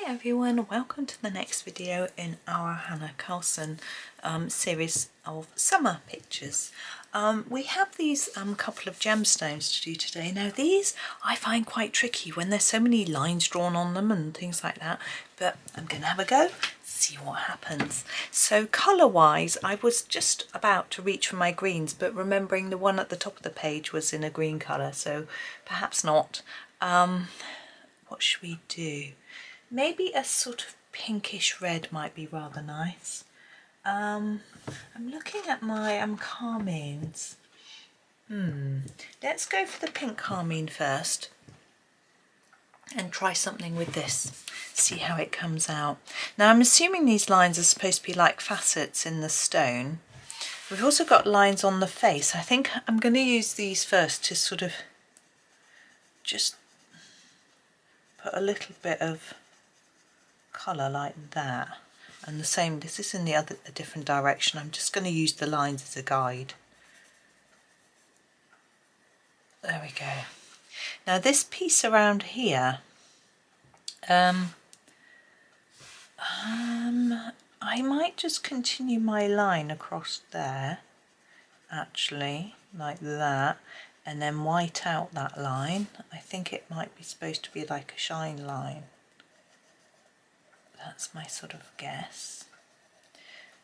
everyone, welcome to the next video in our Hanna Karlzon series of summer pictures. We have these couple of gemstones to do today. Now these I find quite tricky when there's so many lines drawn on them and things like that, but I'm going to have a go, see what happens. So colour wise I was just about to reach for my greens, but remembering the one at the top of the page was in a green colour, so perhaps not. What should we do? Maybe a sort of pinkish red might be rather nice. I'm looking at my carmines. Let's go for the pink carmine first and try something with this. See how it comes out. Now I'm assuming these lines are supposed to be like facets in the stone. We've also got lines on the face. I think I'm going to use these first to sort of just put a little bit of colour like that, and the same, this is in a different direction. I'm just going to use the lines as a guide. There we go. Now this piece around here, I might just continue my line across there, actually, like that, and then white out that line. I think it might be supposed to be like a shine line. That's my sort of guess.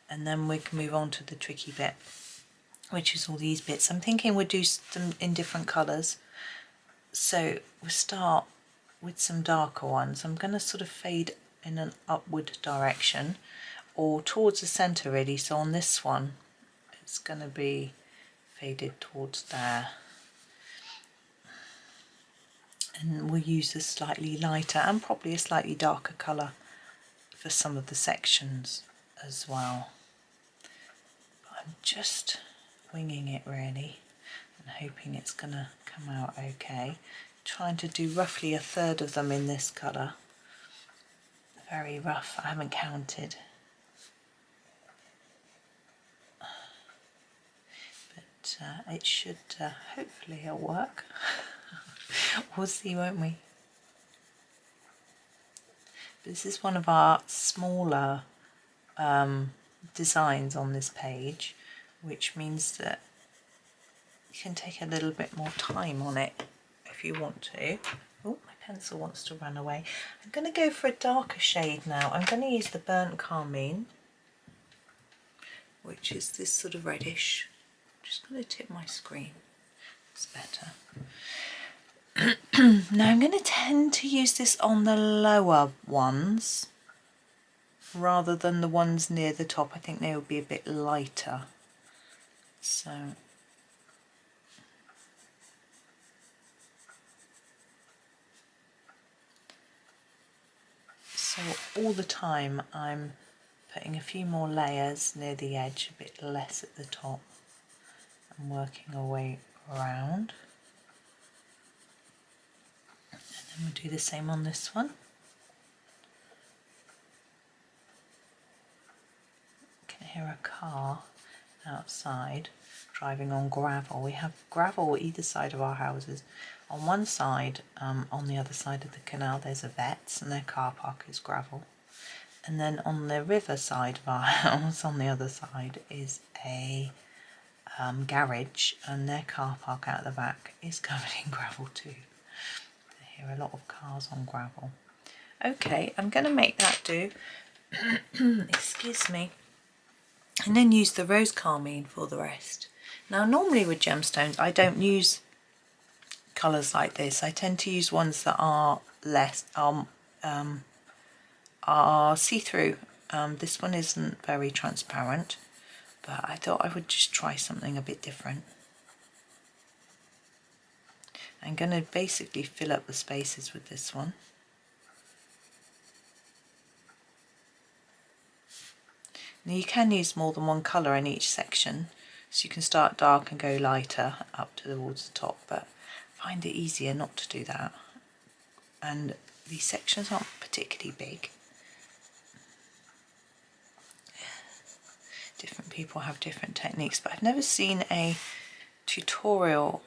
And then we can move on to the tricky bit, which is all these bits. I'm thinking we'll do them in different colours. So we'll start with some darker ones. I'm going to sort of fade in an upward direction or towards the centre really. So on this one, it's going to be faded towards there. And we'll use a slightly lighter and probably a slightly darker colour for some of the sections as well. But I'm just winging it really and hoping it's gonna come out okay. Trying to do roughly a third of them in this colour. Very rough, I haven't counted. But it should, hopefully it'll work. We'll see, won't we? This is one of our smaller designs on this page, which means that you can take a little bit more time on it if you want to. Oh, my pencil wants to run away. I'm going to go for a darker shade now. I'm going to use the burnt carmine, which is this sort of reddish. I'm just going to tip my screen. It's better. Now I'm going to tend to use this on the lower ones rather than the ones near the top. I think they will be a bit lighter. So all the time I'm putting a few more layers near the edge, a bit less at the top, and working our way around. And we'll do the same on this one. You can hear a car outside driving on gravel. We have gravel either side of our houses. On one side, on the other side of the canal, there's a vet's and their car park is gravel. And then on the river side of our house, on the other side, is a garage, and their car park out the back is covered in gravel too. A lot of cars on gravel. Okay, I'm going to make that do. Excuse me. And then use the rose carmine for the rest. Now normally with gemstones I don't use colours like this. I tend to use ones that are less are see-through. This one isn't very transparent, but I thought I would just try something a bit different. I'm going to basically fill up the spaces with this one. Now you can use more than one colour in each section, so you can start dark and go lighter up towards the top, but I find it easier not to do that. And these sections aren't particularly big. Different people have different techniques, but I've never seen a tutorial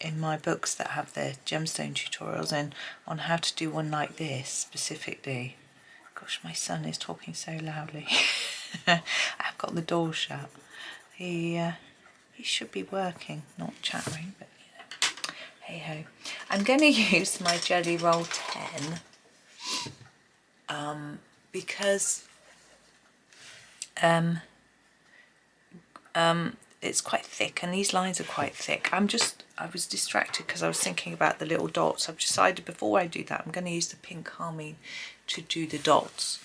in my books that have their gemstone tutorials in on how to do one like this specifically. Gosh, my son is talking so loudly. I've got the door shut. He should be working, not chattering, but you know, hey ho. I'm going to use my Jelly Roll 10 because it's quite thick and these lines are quite thick. I was distracted because I was thinking about the little dots. I've decided before I do that I'm going to use the pink carmine to do the dots.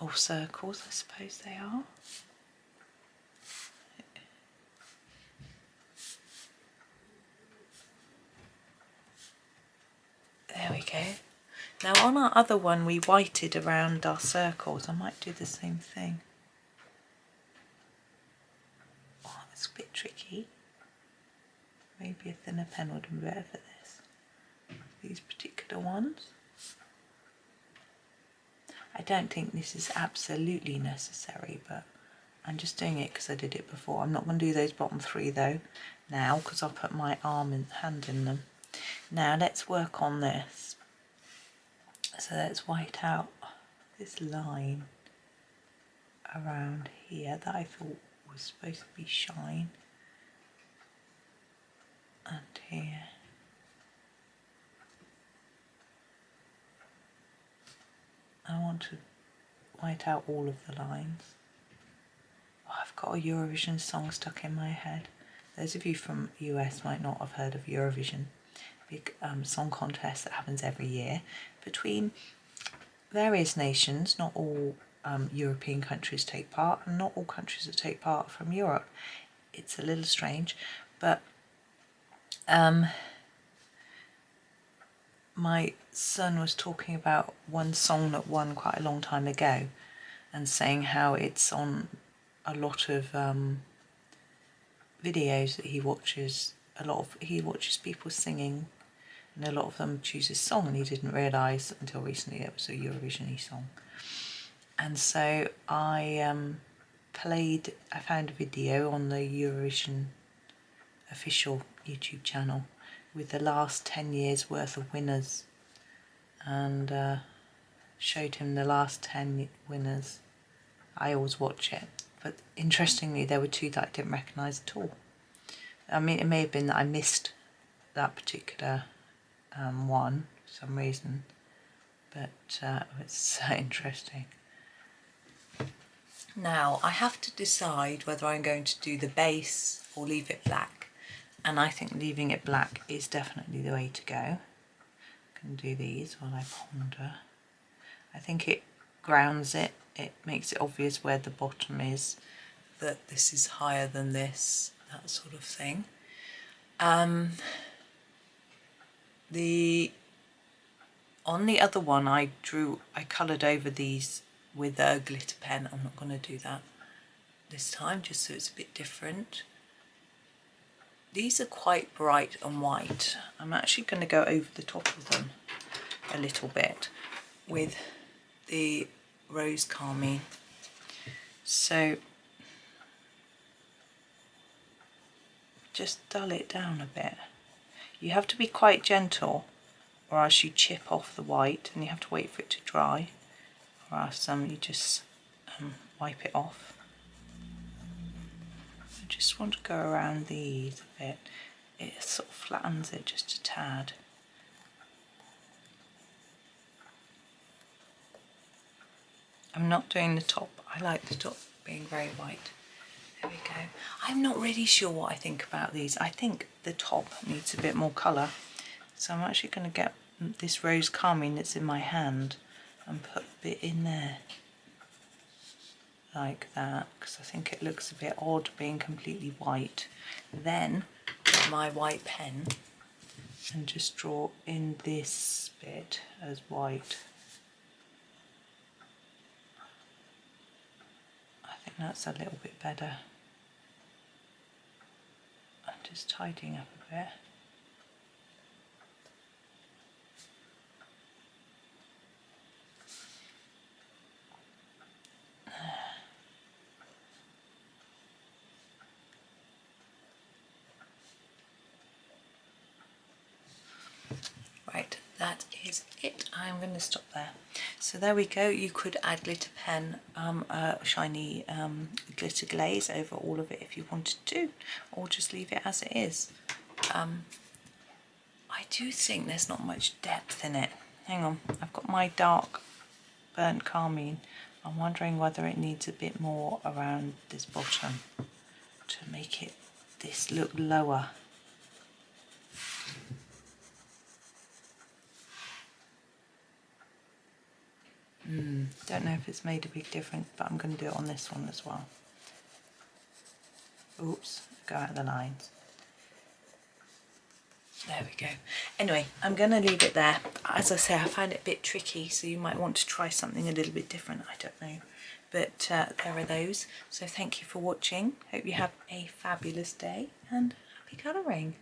Or circles, I suppose they are. There we go. Now on our other one we whited around our circles. I might do the same thing. Oh, it's a bit tricky. Maybe a thinner pen would be better for this. These particular ones. I don't think this is absolutely necessary, but I'm just doing it because I did it before. I'm not going to do those bottom three though now because I'll put my hand in them. Now let's work on this. So let's white out this line around here that I thought was supposed to be shine. And here. I want to white out all of the lines. Oh, I've got a Eurovision song stuck in my head. Those of you from US might not have heard of Eurovision. Big song contest that happens every year between various nations. Not all European countries take part, and not all countries that take part from Europe. It's a little strange, but my son was talking about one song that won quite a long time ago and saying how it's on a lot of videos that he watches. He watches people singing and a lot of them choose a song, and he didn't realise until recently it was a Eurovision-y song. And so I found a video on the Eurovision official YouTube channel with the last 10 years worth of winners, and showed him the last 10 winners. I always watch it, but interestingly there were two that I didn't recognise at all. I mean, it may have been that I missed that particular one for some reason, but it's so interesting. Now I have to decide whether I'm going to do the base or leave it black, and I think leaving it black is definitely the way to go. I can do these while I ponder. I think it grounds it, it makes it obvious where the bottom is, that this is higher than this, that sort of thing. On the other one I coloured over these with a glitter pen. I'm not going to do that this time, just so it's a bit different. These are quite bright and white. I'm actually going to go over the top of them a little bit with the rose carmine. So just dull it down a bit. You have to be quite gentle or else you chip off the white, and you have to wait for it to dry, or else you just wipe it off. I just want to go around these a bit. It sort of flattens it just a tad. I'm not doing the top. I like the top being very white. There we go. I'm not really sure what I think about these. I think the top needs a bit more colour. So I'm actually going to get this rose carmine that's in my hand and put a bit in there. Like that, because I think it looks a bit odd being completely white. Then get my white pen and just draw in this bit as white. I think that's a little bit better. I'm just tidying up a bit. is it. I'm going to stop there. So there we go. You could add glitter pen, a shiny glitter glaze over all of it if you wanted to, or just leave it as it is. I do think there's not much depth in it. Hang on, I've got my dark burnt carmine. I'm wondering whether it needs a bit more around this bottom to make it this look lower. Don't know if it's made a big difference, but I'm going to do it on this one as well. Oops, go out of the lines. There we go. Anyway, I'm going to leave it there. As I say, I find it a bit tricky, so you might want to try something a little bit different. I don't know. But there are those. So thank you for watching. Hope you have a fabulous day and happy colouring.